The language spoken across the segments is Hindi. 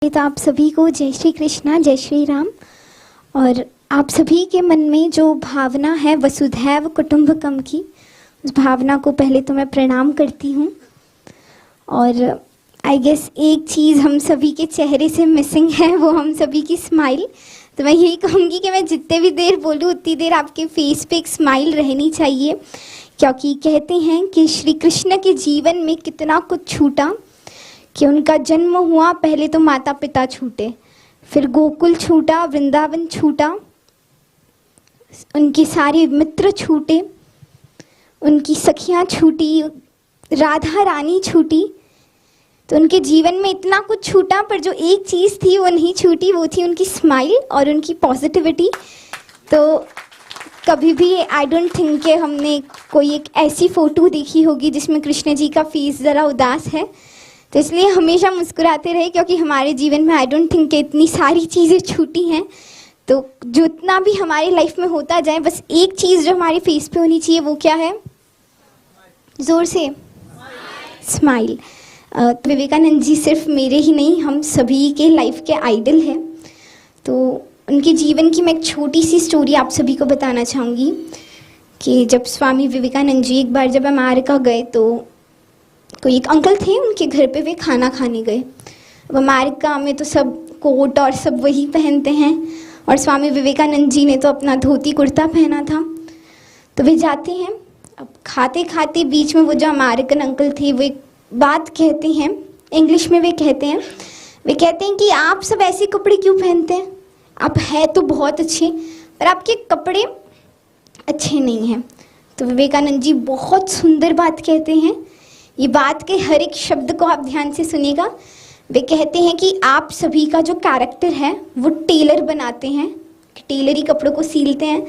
तो आप सभी को जय श्री कृष्णा, जय श्री राम। और आप सभी के मन में जो भावना है वसुधैव कुटुंबकम की, उस भावना को पहले तो मैं प्रणाम करती हूँ। और आई गेस एक चीज़ हम सभी के चेहरे से मिसिंग है, वो हम सभी की स्माइल। तो मैं यही कहूँगी कि मैं जितने भी देर बोलूँ उतनी देर आपके फेस पे एक स्माइल रहनी चाहिए, क्योंकि कहते हैं कि श्री कृष्ण के जीवन में कितना कुछ छूटा कि उनका जन्म हुआ, पहले तो माता पिता छूटे, फिर गोकुल छूटा, वृंदावन छूटा, उनके सारे मित्र छूटे, उनकी सखियां छूटी, राधा रानी छूटी। तो उनके जीवन में इतना कुछ छूटा, पर जो एक चीज़ थी वो नहीं छूटी, वो थी उनकी स्माइल और उनकी पॉजिटिविटी। तो कभी भी आई डोंट थिंक कि हमने कोई एक ऐसी फ़ोटो देखी होगी जिसमें कृष्ण जी का फेस ज़रा उदास है। तो इसलिए हमेशा मुस्कुराते रहे, क्योंकि हमारे जीवन में आई डोंट थिंक कि इतनी सारी चीज़ें छूटी हैं। तो जितना भी हमारी लाइफ में होता जाए, बस एक चीज़ जो हमारे फेस पे होनी चाहिए, वो क्या है? ज़ोर से स्माइल। तो विवेकानंद जी सिर्फ मेरे ही नहीं, हम सभी के लाइफ के आइडल हैं। तो उनके जीवन की मैं एक छोटी सी स्टोरी आप सभी को बताना चाहूँगी कि जब स्वामी विवेकानंद जी एक बार जब अमेरिका गए, तो कोई एक अंकल थे, उनके घर पे वे खाना खाने गए। अब अमेरिका में तो सब कोट और सब वही पहनते हैं, और स्वामी विवेकानंद जी ने तो अपना धोती कुर्ता पहना था। तो वे जाते हैं, अब खाते खाते बीच में वो जो अमेरिकन अंकल थे वो एक बात कहते हैं, इंग्लिश में वे कहते हैं कि आप सब ऐसे कपड़े क्यों पहनते हैं? आप है तो बहुत अच्छे, पर आपके कपड़े अच्छे नहीं हैं। तो विवेकानंद जी बहुत सुंदर बात कहते हैं। ये बात के हर एक शब्द को आप ध्यान से सुनिएगा। वे कहते हैं कि आप सभी का जो कैरेक्टर है वो टेलर बनाते हैं, टेलर ही कपड़ों को सिलते हैं।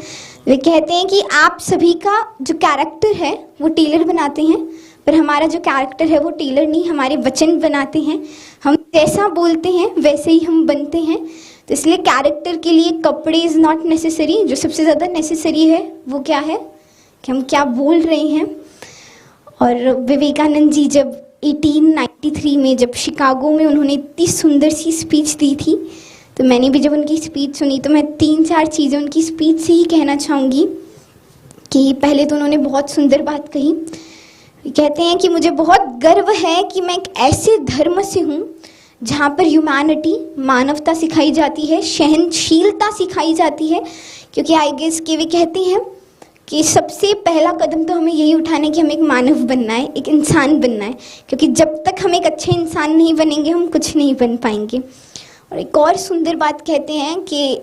वे कहते हैं कि आप सभी का जो कैरेक्टर है वो टेलर बनाते हैं, पर हमारा जो कैरेक्टर है वो टेलर नहीं, हमारे वचन बनाते हैं। हम जैसा बोलते हैं वैसे ही हम बनते हैं। तो इसलिए कैरेक्टर के लिए कपड़े इज़ नॉट नेसेसरी। जो सबसे ज़्यादा नेसेसरी है वो क्या है कि हम क्या बोल रहे हैं। और विवेकानंद जी जब 1893 में जब शिकागो में उन्होंने इतनी सुंदर सी स्पीच दी थी, तो मैंने भी जब उनकी स्पीच सुनी तो मैं 3-4 चीज़ें उनकी स्पीच से ही कहना चाहूँगी। कि पहले तो उन्होंने बहुत सुंदर बात कही। कहते हैं कि मुझे बहुत गर्व है कि मैं एक ऐसे धर्म से हूँ जहाँ पर ह्यूमैनिटी, मानवता सिखाई जाती है, सहनशीलता सिखाई जाती है। क्योंकि आई गेस कि वे कहते हैं कि सबसे पहला कदम तो हमें यही उठाना है कि हमें एक मानव बनना है, एक इंसान बनना है। क्योंकि जब तक हम एक अच्छे इंसान नहीं बनेंगे हम कुछ नहीं बन पाएंगे। और एक और सुंदर बात कहते हैं कि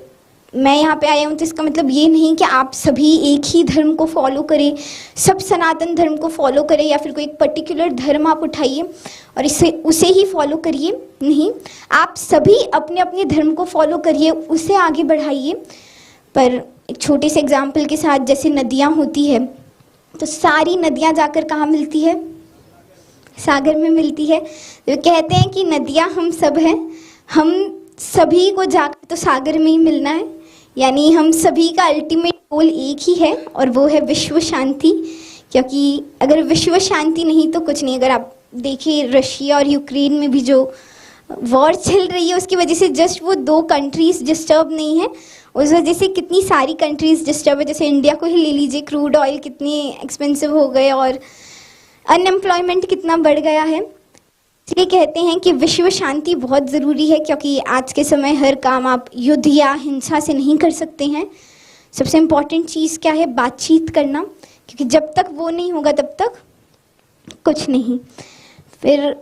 मैं यहाँ पे आया हूँ तो इसका मतलब ये नहीं कि आप सभी एक ही धर्म को फॉलो करें, सब सनातन धर्म को फॉलो करें, या फिर कोई एक पर्टिकुलर धर्म आप उठाइए और उसे ही फॉलो करिए। नहीं, आप सभी अपने अपने धर्म को फॉलो करिए, उसे आगे बढ़ाइए। पर एक छोटे से एग्जाम्पल के साथ, जैसे नदियाँ होती है, तो सारी नदियाँ जाकर कहाँ मिलती है? सागर में मिलती है। तो कहते हैं कि नदियाँ हम सब हैं, हम सभी को जाकर तो सागर में ही मिलना है। यानी हम सभी का अल्टीमेट गोल एक ही है, और वो है विश्व शांति। क्योंकि अगर विश्व शांति नहीं तो कुछ नहीं। अगर आप देखिए रशिया और यूक्रेन में भी जो वॉर चल रही है, उसकी वजह से जस्ट वो 2 कंट्रीज़ डिस्टर्ब नहीं है, उस वजह से कितनी सारी कंट्रीज़ डिस्टर्ब है। जैसे इंडिया को ही ले लीजिए, क्रूड ऑयल कितनी एक्सपेंसिव हो गए और अनएम्प्लॉयमेंट कितना बढ़ गया है। इसलिए कहते हैं कि विश्व शांति बहुत ज़रूरी है, क्योंकि आज के समय हर काम आप युद्ध या हिंसा से नहीं कर सकते हैं। सबसे इम्पॉर्टेंट चीज़ क्या है? बातचीत करना, क्योंकि जब तक वो नहीं होगा तब तक कुछ नहीं। फिर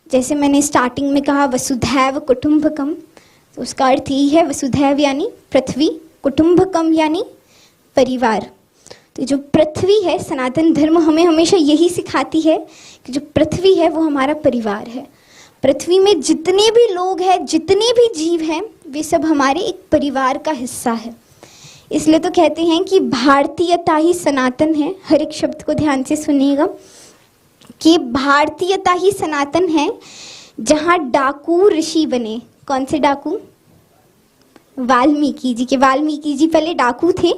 जैसे मैंने स्टार्टिंग में कहा वसुधैव कुटुंबकम, तो उसका अर्थ यही है, वसुधैव यानी पृथ्वी, कुटुंबकम यानी परिवार। तो जो पृथ्वी है, सनातन धर्म हमें हमेशा यही सिखाती है कि जो पृथ्वी है वो हमारा परिवार है। पृथ्वी में जितने भी लोग हैं, जितने भी जीव हैं, वे सब हमारे एक परिवार का हिस्सा है। इसलिए तो कहते हैं कि भारतीयता ही सनातन है। हर एक शब्द को ध्यान से सुनिएगा कि भारतीयता ही सनातन है। जहाँ डाकू ऋषि बने, कौन से डाकू? वाल्मीकि जी के। वाल्मीकि जी पहले डाकू थे,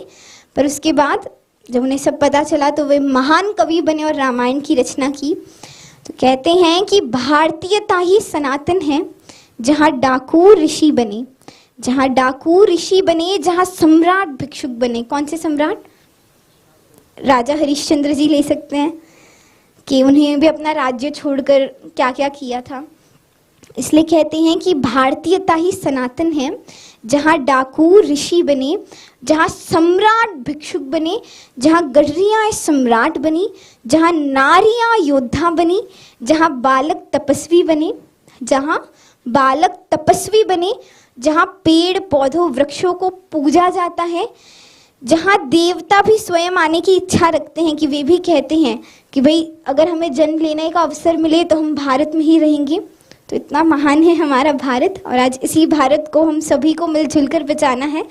पर उसके बाद जब उन्हें सब पता चला तो वे महान कवि बने और रामायण की रचना की। तो कहते हैं कि भारतीयता ही सनातन है, जहाँ डाकू ऋषि बने, जहाँ डाकू ऋषि बने, जहाँ सम्राट भिक्षुक बने। कौन से सम्राट? राजा हरिश्चंद्र जी ले सकते हैं कि उन्हें भी अपना राज्य छोड़कर क्या क्या किया था। इसलिए कहते हैं कि भारतीयता ही सनातन है। जहाँ डाकू ऋषि बने, जहाँ सम्राट भिक्षुक बने, जहाँ गडरियाँ सम्राट बनी, जहाँ नारियाँ योद्धा बनी, जहाँ बालक तपस्वी बने, जहाँ बालक तपस्वी बने, जहाँ पेड़ पौधों वृक्षों को पूजा जाता है, जहाँ देवता भी स्वयं आने की इच्छा रखते हैं, कि वे भी कहते हैं कि भाई अगर हमें जन्म लेने का अवसर मिले तो हम भारत में ही रहेंगे। तो इतना महान है हमारा भारत, और आज इसी भारत को हम सभी को मिलजुल कर बचाना है।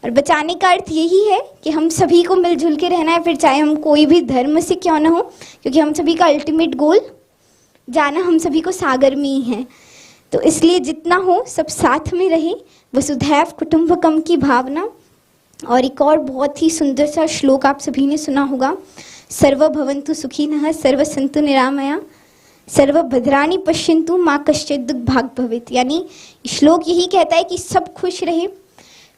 और बचाने का अर्थ यही है कि हम सभी को मिलजुल के रहना है, फिर चाहे हम कोई भी धर्म से क्यों ना हो, क्योंकि हम सभी का अल्टीमेट गोल जाना हम सभी को सागर में ही है। तो इसलिए जितना हो सब साथ में रहे, वसुधैव कुटुंबकम की भावना। और एक और बहुत ही सुंदर सा श्लोक आप सभी ने सुना होगा, सर्व भवन्तु सुखिनः सर्व सन्तु निरामया सर्व भद्राणि पश्यन्तु माँ कश्चित् दुःख भाग् भवेत्। यानी श्लोक यही कहता है कि सब खुश रहे,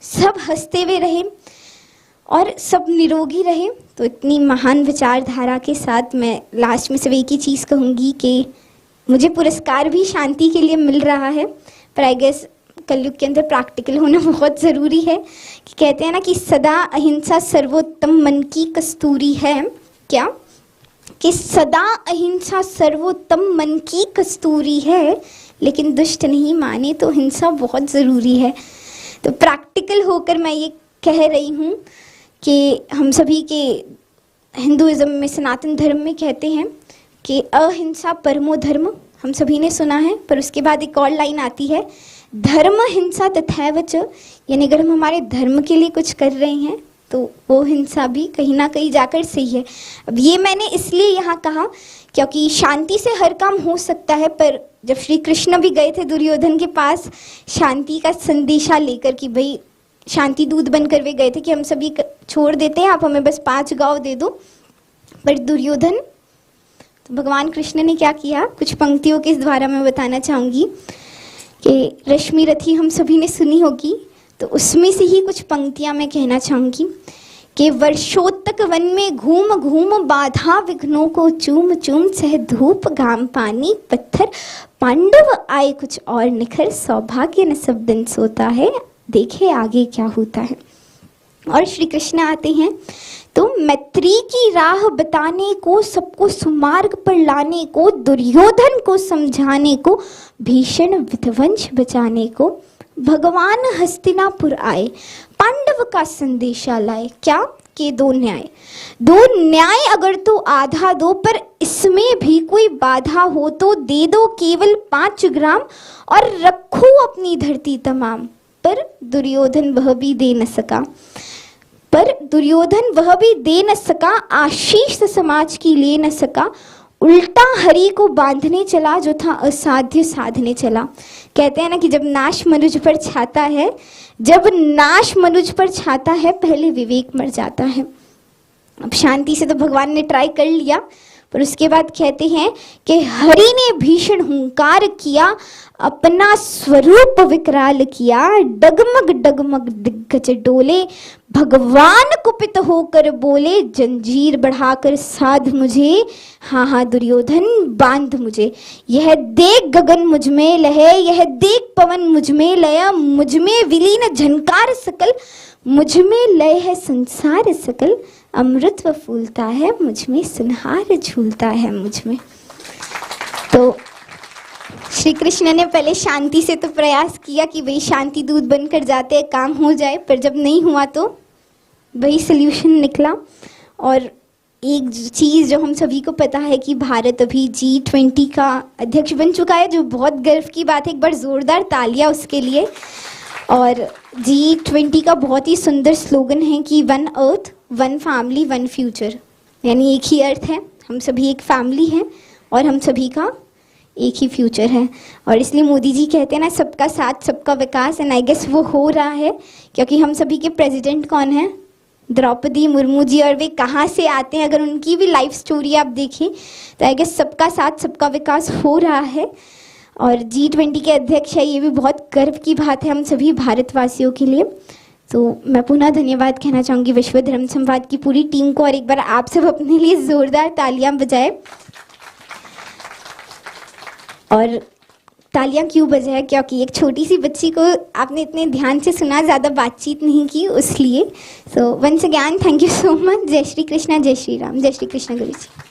सब हंसते हुए रहे और सब निरोगी रहे। तो इतनी महान विचारधारा के साथ मैं लास्ट में सिर्फ एक ही चीज़ कहूँगी कि मुझे पुरस्कार भी शांति के लिए मिल रहा है, पर आई गेस कलयुग के अंदर प्रैक्टिकल होना बहुत ज़रूरी है। कि कहते हैं ना कि सदा अहिंसा सर्वोत्तम मन की कस्तूरी है। क्या? कि सदा अहिंसा सर्वोत्तम मन की कस्तूरी है, लेकिन दुष्ट नहीं माने तो हिंसा बहुत ज़रूरी है। तो प्रैक्टिकल होकर मैं ये कह रही हूँ कि हम सभी के हिंदुइज्म में, सनातन धर्म में कहते हैं कि अहिंसा परमो धर्म, हम सभी ने सुना है। पर उसके बाद एक और लाइन आती है, धर्म हिंसा तथैव च। यानी अगर हम हमारे धर्म के लिए कुछ कर रहे हैं तो वो हिंसा भी कहीं ना कहीं जाकर सही है। अब ये मैंने इसलिए यहाँ कहा क्योंकि शांति से हर काम हो सकता है, पर जब श्री कृष्ण भी गए थे दुर्योधन के पास शांति का संदेशा लेकर, कि भाई शांति दूत बनकर वे गए थे कि हम सभी छोड़ देते हैं, आप हमें बस 5 गांव दे दो। पर दुर्योधन, तो भगवान कृष्ण ने क्या किया, कुछ पंक्तियों के द्वारा मैं बताना चाहूँगी कि रश्मि रथी हम सभी ने सुनी होगी, तो उसमें से ही कुछ पंक्तियां मैं कहना चाहूँगी कि वर्षों तक वन में घूम घूम बाधा विघ्नों को चूम चूम सह धूप घाम पानी पत्थर पांडव आए कुछ और निखर सौभाग्य न सब दिन सोता है देखे आगे क्या होता है। और श्री कृष्ण आते हैं तो मैत्री की राह बताने को, सबको सुमार्ग पर लाने को, दुर्योधन को समझाने को, भीषण विध्वंस बचाने को भगवान हस्तिनापुर आए, पांडव का संदेशा लाए। क्या? के 2 न्याय। 2 न्याय अगर तो आधा दो, पर इसमें भी कोई बाधा हो तो दे दो केवल 5 ग्राम और रखो अपनी धरती तमाम। पर दुर्योधन वह भी दे न सका, आशीष समाज की ले न सका, उल्टा हरि को बांधने चला, जो था असाध्य साधने चला। कहते हैं ना कि जब नाश मनुज पर छाता है पहले विवेक मर जाता है। अब शांति से तो भगवान ने ट्राई कर लिया, पर उसके बाद कहते हैं कि हरि ने भीषण हुंकार किया, अपना स्वरूप विकराल किया, डगमग डगमग दिग्गज डोले, भगवान कुपित होकर बोले, जंजीर बढ़ाकर साध मुझे, हाँ हाँ दुर्योधन बांध मुझे। यह देख गगन मुझ में लहे, यह देख पवन मुझ में लया, मुझ में विलीन झनकार सकल, मुझ में लय है संसार सकल, अमृत व फूलता है मुझ में, सुनहार झूलता है मुझ में। तो श्री कृष्ण ने पहले शांति से तो प्रयास किया कि भाई शांति दूत बनकर जाते हैं, काम हो जाए, पर जब नहीं हुआ तो वही सल्यूशन निकला। और एक चीज़ जो हम सभी को पता है कि भारत अभी G20 का अध्यक्ष बन चुका है, जो बहुत गर्व की बात है। एक बार जोरदार तालियां उसके लिए। और G20 का बहुत ही सुंदर स्लोगन है कि 1 अर्थ 1 फैमिली 1 फ्यूचर, यानी एक ही अर्थ है, हम सभी एक फैमिली हैं और हम सभी का एक ही फ्यूचर है। और इसलिए मोदी जी कहते हैं ना, सबका साथ सबका विकास, एंड आई गेस वो हो रहा है, क्योंकि हम सभी के प्रेसिडेंट कौन है? द्रौपदी मुर्मू जी। और वे कहाँ से आते हैं, अगर उनकी भी लाइफ स्टोरी आप देखें तो आई गेस सबका साथ सबका विकास हो रहा है। और G20 के अध्यक्ष है, ये भी बहुत गर्व की बात है हम सभी भारतवासियों के लिए। तो मैं पुनः धन्यवाद कहना चाहूँगी विश्व धर्म संवाद की पूरी टीम को, और एक बार आप सब अपने लिए ज़ोरदार तालियां बजाएं। और तालियां क्यों बजाएं, क्योंकि एक छोटी सी बच्ची को आपने इतने ध्यान से सुना, ज़्यादा बातचीत नहीं की उसलिए। So once again thank you so much. जय श्री कृष्णा, जय श्री राम, जय श्री कृष्ण गुरु जी।